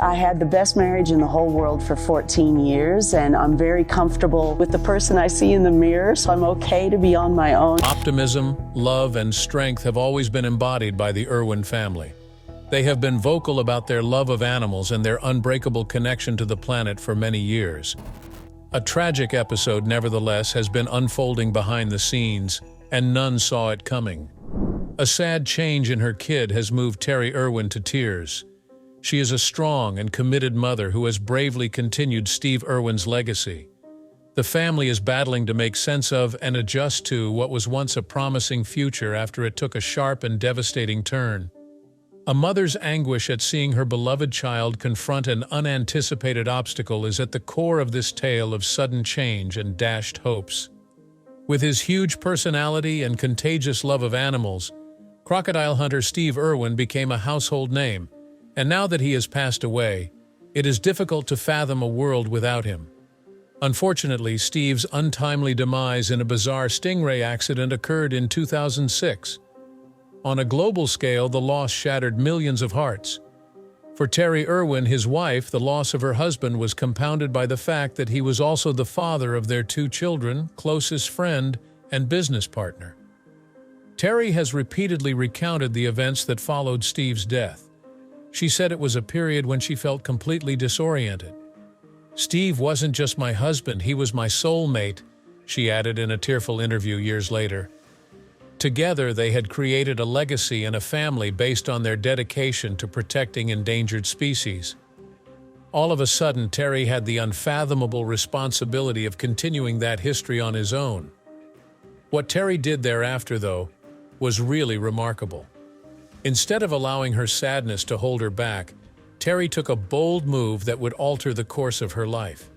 I had the best marriage in the whole world for 14 years, and I'm very comfortable with the person I see in the mirror, so I'm okay to be on my own. Optimism, love, and strength have always been embodied by the Irwin family. They have been vocal about their love of animals and their unbreakable connection to the planet for many years. A tragic episode, nevertheless, has been unfolding behind the scenes, and none saw it coming. A sad change in her kid has moved Terri Irwin to tears. She is a strong and committed mother who has bravely continued Steve Irwin's legacy. The family is battling to make sense of and adjust to what was once a promising future after it took a sharp and devastating turn. A mother's anguish at seeing her beloved child confront an unanticipated obstacle is at the core of this tale of sudden change and dashed hopes. With his huge personality and contagious love of animals, crocodile hunter Steve Irwin became a household name, and now that he has passed away, it is difficult to fathom a world without him. Unfortunately, Steve's untimely demise in a bizarre stingray accident occurred in 2006. On a global scale, the loss shattered millions of hearts. For Terri Irwin, his wife, the loss of her husband was compounded by the fact that he was also the father of their 2 children, closest friend, and business partner. Terri has repeatedly recounted the events that followed Steve's death. She said it was a period when she felt completely disoriented. "Steve wasn't just my husband, he was my soulmate," she added in a tearful interview years later. Together, they had created a legacy and a family based on their dedication to protecting endangered species. All of a sudden, Terri had the unfathomable responsibility of continuing that history on his own. What Terri did thereafter, though, was really remarkable. Instead of allowing her sadness to hold her back, Terri took a bold move that would alter the course of her life.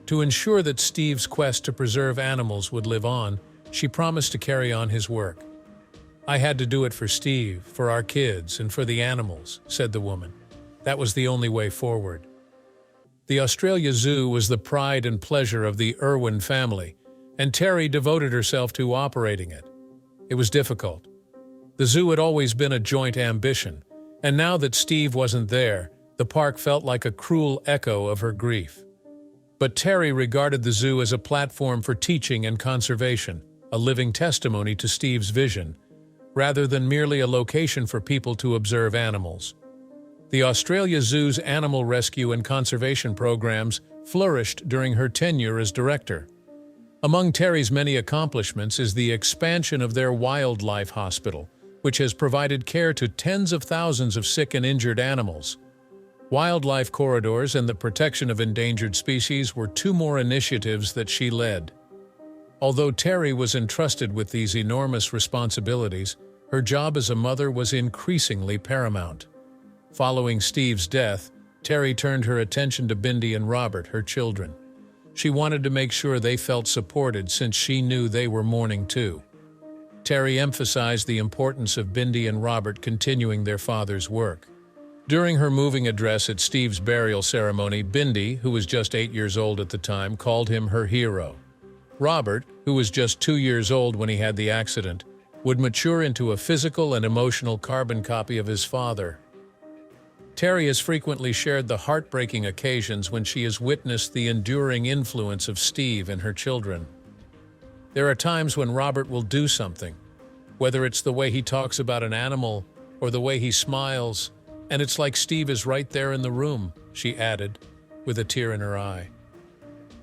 To ensure that Steve's quest to preserve animals would live on, she promised to carry on his work. "I had to do it for Steve, for our kids, and for the animals," said the woman. That was the only way forward. The Australia Zoo was the pride and pleasure of the Irwin family, and Terri devoted herself to operating it. It was difficult. The zoo had always been a joint ambition, and now that Steve wasn't there, the park felt like a cruel echo of her grief. But Terri regarded the zoo as a platform for teaching and conservation, a living testimony to Steve's vision, rather than merely a location for people to observe animals. The Australia Zoo's animal rescue and conservation programs flourished during her tenure as director. Among Terri's many accomplishments is the expansion of their wildlife hospital, which has provided care to tens of thousands of sick and injured animals. Wildlife corridors and the protection of endangered species were 2 more initiatives that she led. Although Terri was entrusted with these enormous responsibilities, her job as a mother was increasingly paramount. Following Steve's death, Terri turned her attention to Bindi and Robert, her children. She wanted to make sure they felt supported since she knew they were mourning too. Terri emphasized the importance of Bindi and Robert continuing their father's work. During her moving address at Steve's burial ceremony, Bindi, who was just 8 years old at the time, called him her hero. Robert, who was just 2 years old when he had the accident, would mature into a physical and emotional carbon copy of his father. Terri has frequently shared the heartbreaking occasions when she has witnessed the enduring influence of Steve and her children. There are times when Robert will do something, whether it's the way he talks about an animal or the way he smiles, and it's like Steve is right there in the room, she added, with a tear in her eye.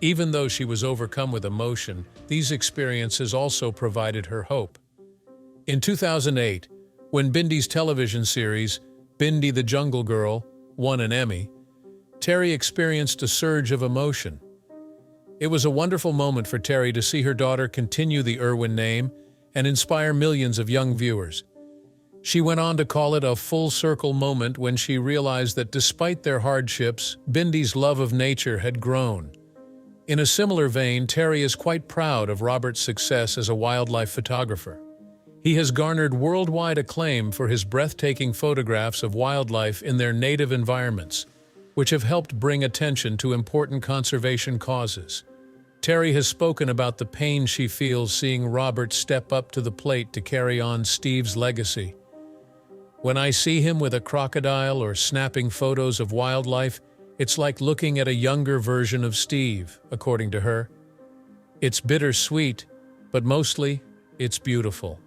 Even though she was overcome with emotion, these experiences also provided her hope. In 2008, when Bindi's television series, Bindi the Jungle Girl, won an Emmy, Terri experienced a surge of emotion. It was a wonderful moment for Terri to see her daughter continue the Irwin name and inspire millions of young viewers. She went on to call it a full-circle moment when she realized that despite their hardships, Bindi's love of nature had grown. In a similar vein, Terri is quite proud of Robert's success as a wildlife photographer. He has garnered worldwide acclaim for his breathtaking photographs of wildlife in their native environments, which have helped bring attention to important conservation causes. Terri has spoken about the pain she feels seeing Robert step up to the plate to carry on Steve's legacy. When I see him with a crocodile or snapping photos of wildlife, it's like looking at a younger version of Steve, according to her. It's bittersweet, but mostly, it's beautiful.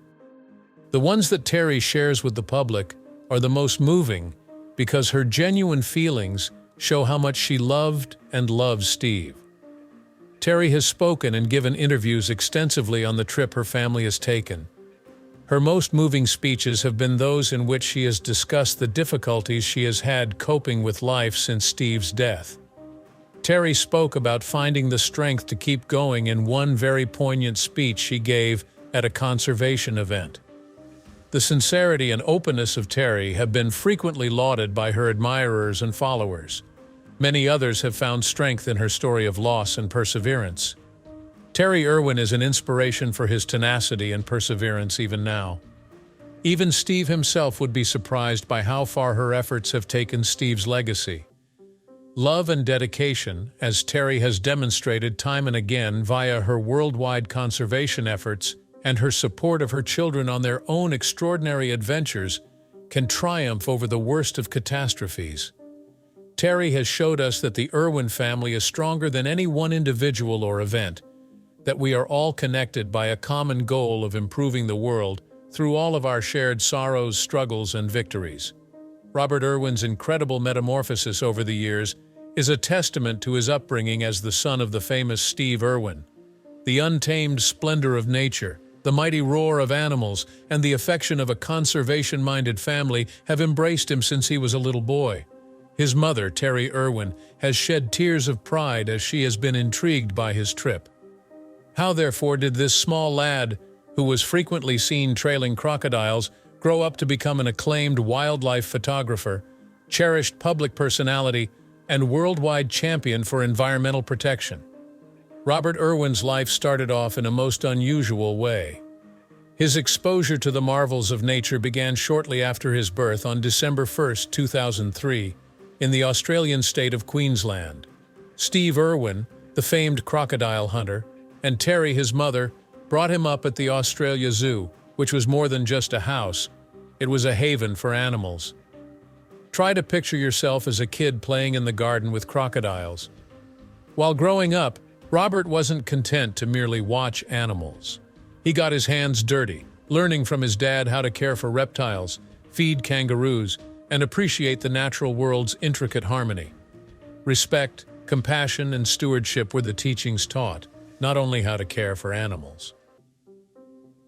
The ones that Terri shares with the public are the most moving because her genuine feelings show how much she loved and loves Steve. Terri has spoken and given interviews extensively on the trip her family has taken. Her most moving speeches have been those in which she has discussed the difficulties she has had coping with life since Steve's death. Terri spoke about finding the strength to keep going in one very poignant speech she gave at a conservation event. The sincerity and openness of Terri have been frequently lauded by her admirers and followers. Many others have found strength in her story of loss and perseverance. Terri Irwin is an inspiration for his tenacity and perseverance even now. Even Steve himself would be surprised by how far her efforts have taken Steve's legacy. Love and dedication, as Terri has demonstrated time and again via her worldwide conservation efforts and her support of her children on their own extraordinary adventures, can triumph over the worst of catastrophes. Terri has showed us that the Irwin family is stronger than any one individual or event, that we are all connected by a common goal of improving the world through all of our shared sorrows, struggles, and victories. Robert Irwin's incredible metamorphosis over the years is a testament to his upbringing as the son of the famous Steve Irwin. The untamed splendor of nature, the mighty roar of animals, and the affection of a conservation-minded family have embraced him since he was a little boy. His mother, Terri Irwin, has shed tears of pride as she has been intrigued by his trip. How, therefore, did this small lad, who was frequently seen trailing crocodiles, grow up to become an acclaimed wildlife photographer, cherished public personality, and worldwide champion for environmental protection? Robert Irwin's life started off in a most unusual way. His exposure to the marvels of nature began shortly after his birth on December 1, 2003, in the Australian state of Queensland. Steve Irwin, the famed crocodile hunter, and Terri, his mother, brought him up at the Australia Zoo, which was more than just a house. It was a haven for animals. Try to picture yourself as a kid playing in the garden with crocodiles. While growing up, Robert wasn't content to merely watch animals. He got his hands dirty, learning from his dad how to care for reptiles, feed kangaroos, and appreciate the natural world's intricate harmony. Respect, compassion, and stewardship were the teachings taught, not only how to care for animals.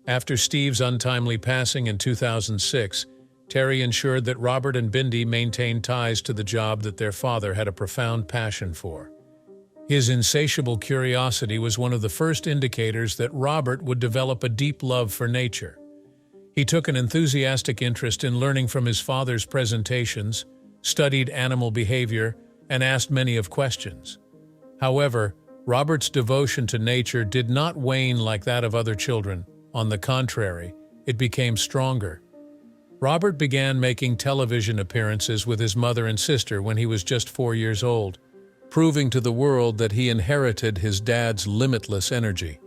After Steve's untimely passing in 2006, Terri ensured that Robert and Bindi maintained ties to the job that their father had a profound passion for. His insatiable curiosity was one of the first indicators that Robert would develop a deep love for nature. He took an enthusiastic interest in learning from his father's presentations, studied animal behavior, and asked many of questions. However, Robert's devotion to nature did not wane like that of other children. On the contrary, it became stronger. Robert began making television appearances with his mother and sister when he was just 4 years old, proving to the world that he inherited his dad's limitless energy.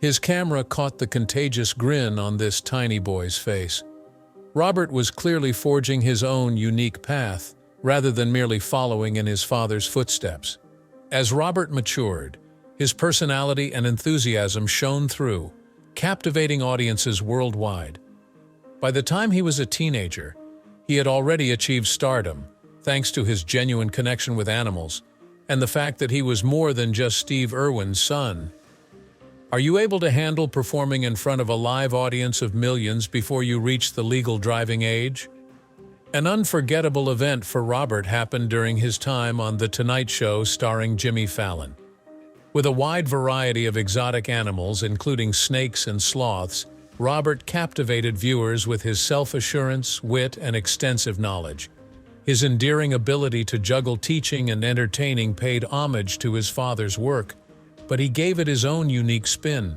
His camera caught the contagious grin on this tiny boy's face. Robert was clearly forging his own unique path, rather than merely following in his father's footsteps. As Robert matured, his personality and enthusiasm shone through, captivating audiences worldwide. By the time he was a teenager, he had already achieved stardom, thanks to his genuine connection with animals, and the fact that he was more than just Steve Irwin's son. Are you able to handle performing in front of a live audience of millions before you reach the legal driving age? An unforgettable event for Robert happened during his time on The Tonight Show starring Jimmy Fallon. With a wide variety of exotic animals, including snakes and sloths, Robert captivated viewers with his self-assurance, wit, and extensive knowledge. His endearing ability to juggle teaching and entertaining paid homage to his father's work, but he gave it his own unique spin.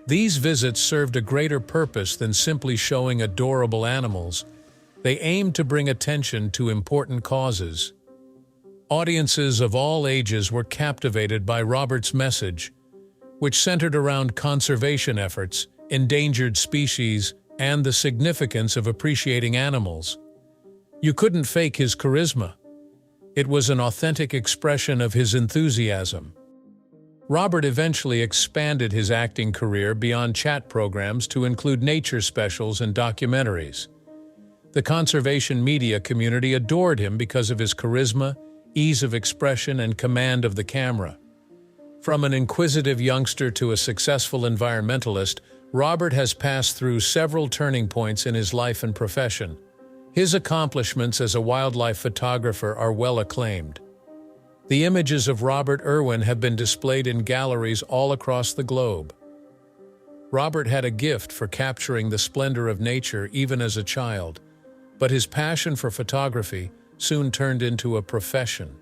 These visits served a greater purpose than simply showing adorable animals. They aimed to bring attention to important causes. Audiences of all ages were captivated by Robert's message, which centered around conservation efforts, endangered species, and the significance of appreciating animals. You couldn't fake his charisma. It was an authentic expression of his enthusiasm. Robert eventually expanded his acting career beyond chat programs to include nature specials and documentaries. The conservation media community adored him because of his charisma, ease of expression, and command of the camera. From an inquisitive youngster to a successful environmentalist, Robert has passed through several turning points in his life and profession. His accomplishments as a wildlife photographer are well acclaimed. The images of Robert Irwin have been displayed in galleries all across the globe. Robert had a gift for capturing the splendor of nature even as a child, but his passion for photography soon turned into a profession.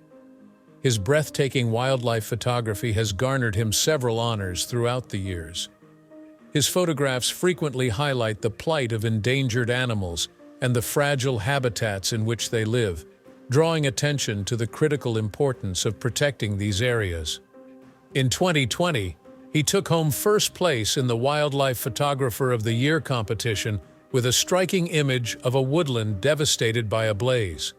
His breathtaking wildlife photography has garnered him several honors throughout the years. His photographs frequently highlight the plight of endangered animals and the fragile habitats in which they live, drawing attention to the critical importance of protecting these areas. In 2020, he took home first place in the Wildlife Photographer of the Year competition with a striking image of a woodland devastated by a blaze.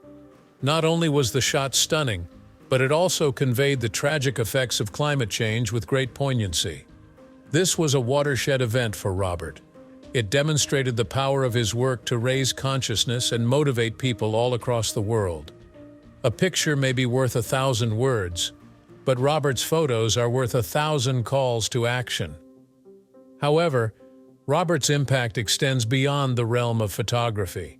Not only was the shot stunning, but it also conveyed the tragic effects of climate change with great poignancy. This was a watershed event for Robert. It demonstrated the power of his work to raise consciousness and motivate people all across the world. A picture may be worth 1,000 words, but Robert's photos are worth 1,000 calls to action. However, Robert's impact extends beyond the realm of photography.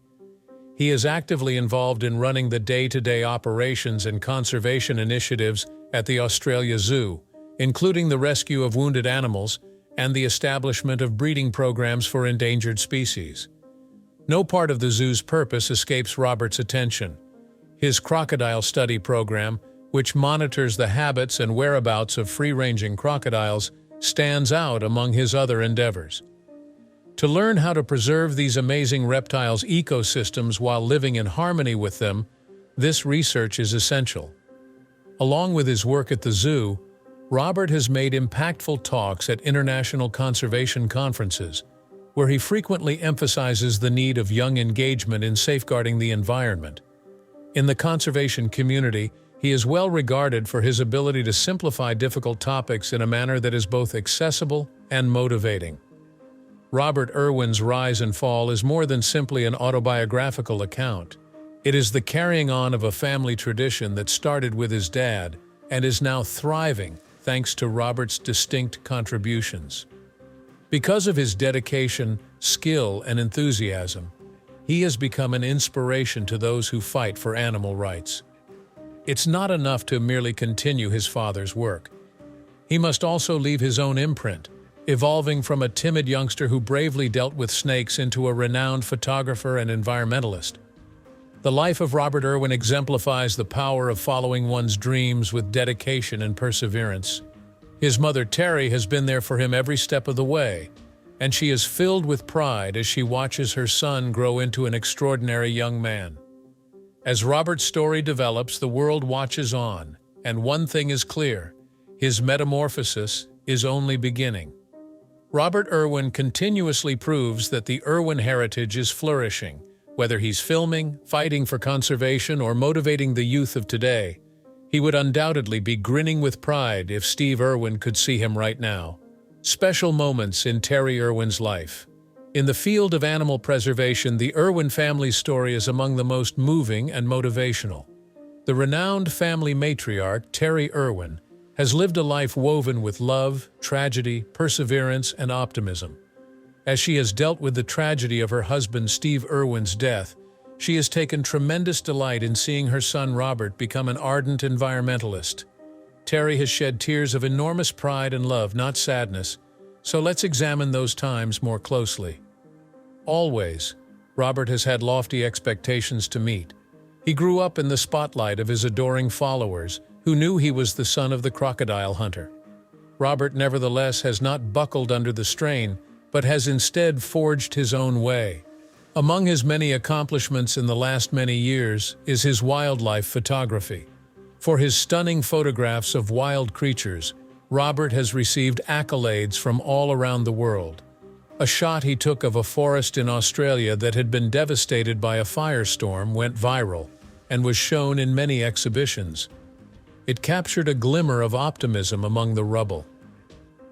He is actively involved in running the day-to-day operations and conservation initiatives at the Australia Zoo, including the rescue of wounded animals and the establishment of breeding programs for endangered species. No part of the zoo's purpose escapes Robert's attention. His crocodile study program, which monitors the habits and whereabouts of free-ranging crocodiles, stands out among his other endeavors. To learn how to preserve these amazing reptiles' ecosystems while living in harmony with them, this research is essential. Along with his work at the zoo, Robert has made impactful talks at international conservation conferences, where he frequently emphasizes the need of young engagement in safeguarding the environment. In the conservation community, he is well regarded for his ability to simplify difficult topics in a manner that is both accessible and motivating. Robert Irwin's rise and fall is more than simply an autobiographical account. It is the carrying on of a family tradition that started with his dad and is now thriving thanks to Robert's distinct contributions. Because of his dedication, skill, and enthusiasm, he has become an inspiration to those who fight for animal rights. It's not enough to merely continue his father's work. He must also leave his own imprint, evolving from a timid youngster who bravely dealt with snakes into a renowned photographer and environmentalist. The life of Robert Irwin exemplifies the power of following one's dreams with dedication and perseverance. His mother, Terri, has been there for him every step of the way, and she is filled with pride as she watches her son grow into an extraordinary young man. As Robert's story develops, the world watches on, and one thing is clear: his metamorphosis is only beginning. Robert Irwin continuously proves that the Irwin heritage is flourishing. Whether he's filming, fighting for conservation, or motivating the youth of today, he would undoubtedly be grinning with pride if Steve Irwin could see him right now. Special moments in Terri Irwin's life. In the field of animal preservation, the Irwin family's story is among the most moving and motivational. The renowned family matriarch, Terri Irwin, has lived a life woven with love, tragedy, perseverance, and optimism. As she has dealt with the tragedy of her husband Steve Irwin's death, she has taken tremendous delight in seeing her son Robert become an ardent environmentalist. Terri has shed tears of enormous pride and love, not sadness, so let's examine those times more closely. Always, Robert has had lofty expectations to meet. He grew up in the spotlight of his adoring followers, who knew he was the son of the crocodile hunter. Robert, nevertheless, has not buckled under the strain, but has instead forged his own way. Among his many accomplishments in the last many years is his wildlife photography. For his stunning photographs of wild creatures, Robert has received accolades from all around the world. A shot he took of a forest in Australia that had been devastated by a firestorm went viral and was shown in many exhibitions. It captured a glimmer of optimism among the rubble.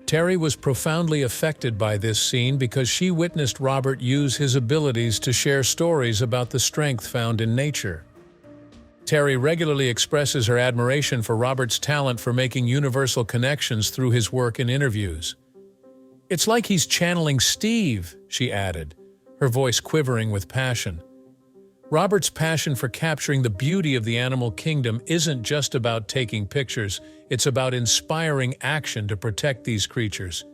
Terri was profoundly affected by this scene because she witnessed Robert use his abilities to share stories about the strength found in nature. Terri regularly expresses her admiration for Robert's talent for making universal connections through his work in interviews. "It's like he's channeling Steve," she added, her voice quivering with passion. Robert's passion for capturing the beauty of the animal kingdom isn't just about taking pictures, it's about inspiring action to protect these creatures.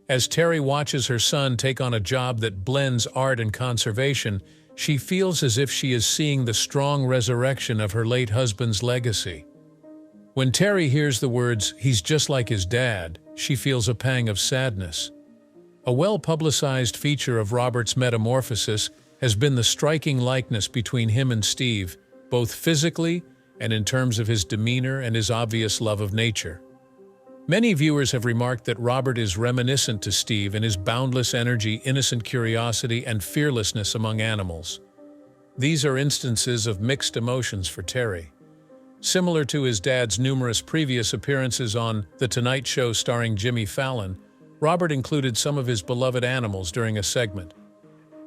As Terri watches her son take on a job that blends art and conservation, she feels as if she is seeing the strong resurrection of her late husband's legacy. When Terri hears the words, "he's just like his dad," she feels a pang of sadness. A well-publicized feature of Robert's metamorphosis has been the striking likeness between him and Steve, both physically and in terms of his demeanor and his obvious love of nature. Many viewers have remarked that Robert is reminiscent to Steve in his boundless energy, innocent curiosity, and fearlessness among animals. These are instances of mixed emotions for Terri. Similar to his dad's numerous previous appearances on The Tonight Show starring Jimmy Fallon, Robert included some of his beloved animals during a segment.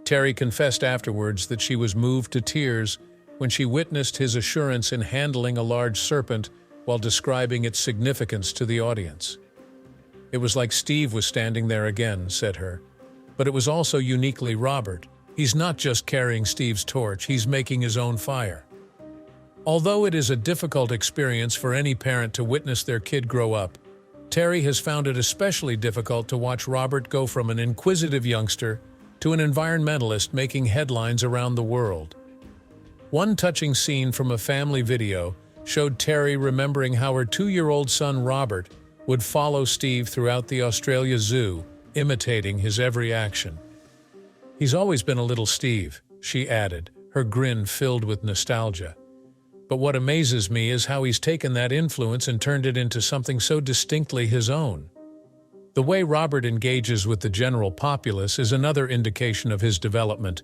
Terri confessed afterwards that she was moved to tears when she witnessed his assurance in handling a large serpent while describing its significance to the audience. "It was like Steve was standing there again," said her. "But it was also uniquely Robert. He's not just carrying Steve's torch, he's making his own fire." Although it is a difficult experience for any parent to witness their kid grow up, Terri has found it especially difficult to watch Robert go from an inquisitive youngster to an environmentalist making headlines around the world. One touching scene from a family video showed Terri remembering how her 2-year-old son Robert would follow Steve throughout the Australia Zoo, imitating his every action. "He's always been a little Steve," she added, her grin filled with nostalgia. "But what amazes me is how he's taken that influence and turned it into something so distinctly his own." The way Robert engages with the general populace is another indication of his development.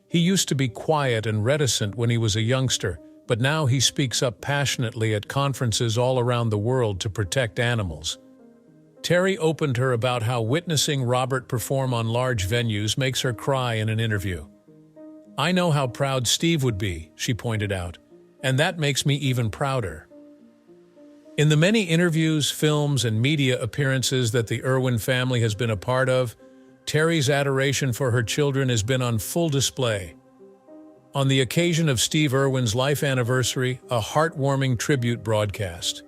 He used to be quiet and reticent when he was a youngster, but now he speaks up passionately at conferences all around the world to protect animals. Terri opened her about how witnessing Robert perform on large venues makes her cry in an interview. "I know how proud Steve would be," she pointed out, "and that makes me even prouder." In the many interviews, films, and media appearances that the Irwin family has been a part of, Terri's adoration for her children has been on full display. On the occasion of Steve Irwin's life anniversary, a heartwarming tribute broadcast.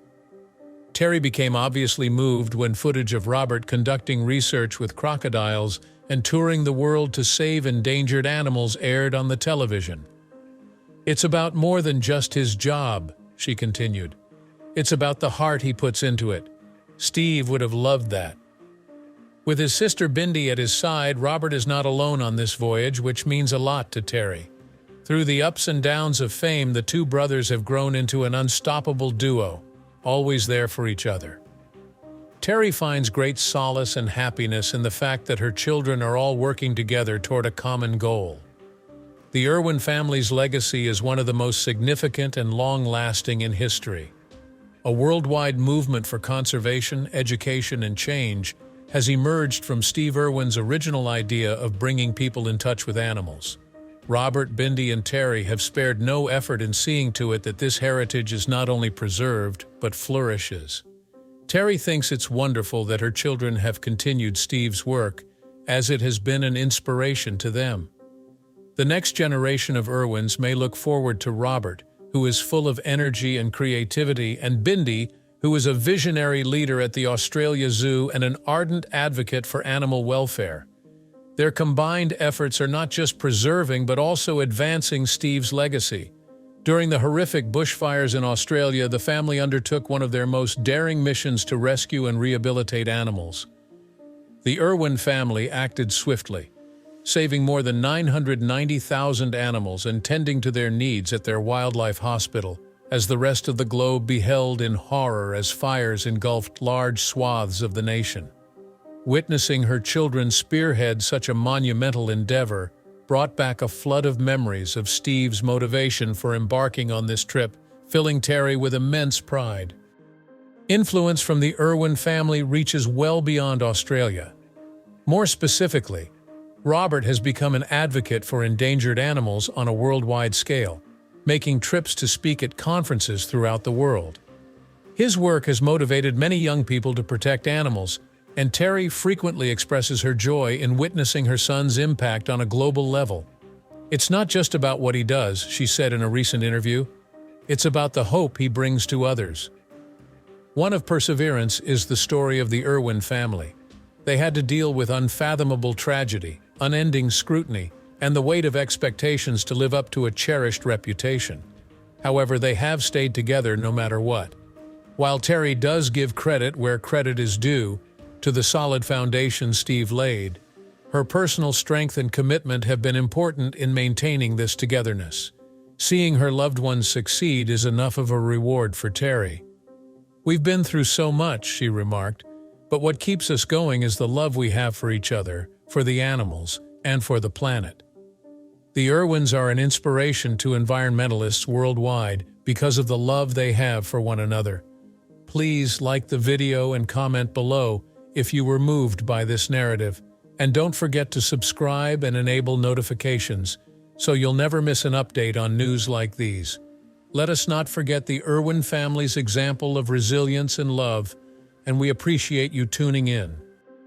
Terri became obviously moved when footage of Robert conducting research with crocodiles and touring the world to save endangered animals aired on the television. "It's about more than just his job," she continued. "It's about the heart he puts into it. Steve would have loved that." With his sister Bindi at his side, Robert is not alone on this voyage, which means a lot to Terri. Through the ups and downs of fame, the two brothers have grown into an unstoppable duo, always there for each other. Terri finds great solace and happiness in the fact that her children are all working together toward a common goal. The Irwin family's legacy is one of the most significant and long-lasting in history. A worldwide movement for conservation, education, and change has emerged from Steve Irwin's original idea of bringing people in touch with animals. Robert, Bindi, and Terri have spared no effort in seeing to it that this heritage is not only preserved, but flourishes. Terri thinks it's wonderful that her children have continued Steve's work, as it has been an inspiration to them. The next generation of Irwins may look forward to Robert, who is full of energy and creativity, and Bindi, who is a visionary leader at the Australia Zoo and an ardent advocate for animal welfare. Their combined efforts are not just preserving but also advancing Steve's legacy. During the horrific bushfires in Australia, the family undertook one of their most daring missions to rescue and rehabilitate animals. The Irwin family acted swiftly, saving more than 990,000 animals and tending to their needs at their wildlife hospital, as the rest of the globe beheld in horror as fires engulfed large swaths of the nation. Witnessing her children spearhead such a monumental endeavor brought back a flood of memories of Steve's motivation for embarking on this trip, filling Terri with immense pride. Influence from the Irwin family reaches well beyond Australia. More specifically, Robert has become an advocate for endangered animals on a worldwide scale, making trips to speak at conferences throughout the world. His work has motivated many young people to protect animals, and Terri frequently expresses her joy in witnessing her son's impact on a global level. "It's not just about what he does," she said in a recent interview. "It's about the hope he brings to others." One of perseverance is the story of the Irwin family. They had to deal with unfathomable tragedy, unending scrutiny, and the weight of expectations to live up to a cherished reputation. However, they have stayed together no matter what. While Terri does give credit where credit is due to the solid foundation Steve laid, her personal strength and commitment have been important in maintaining this togetherness. Seeing her loved ones succeed is enough of a reward for Terri. "We've been through so much," she remarked, "but what keeps us going is the love we have for each other, for the animals, and for the planet." The Irwins are an inspiration to environmentalists worldwide because of the love they have for one another. Please like the video and comment below if you were moved by this narrative, and don't forget to subscribe and enable notifications so you'll never miss an update on news like these. Let us not forget the Irwin family's example of resilience and love, and we appreciate you tuning in.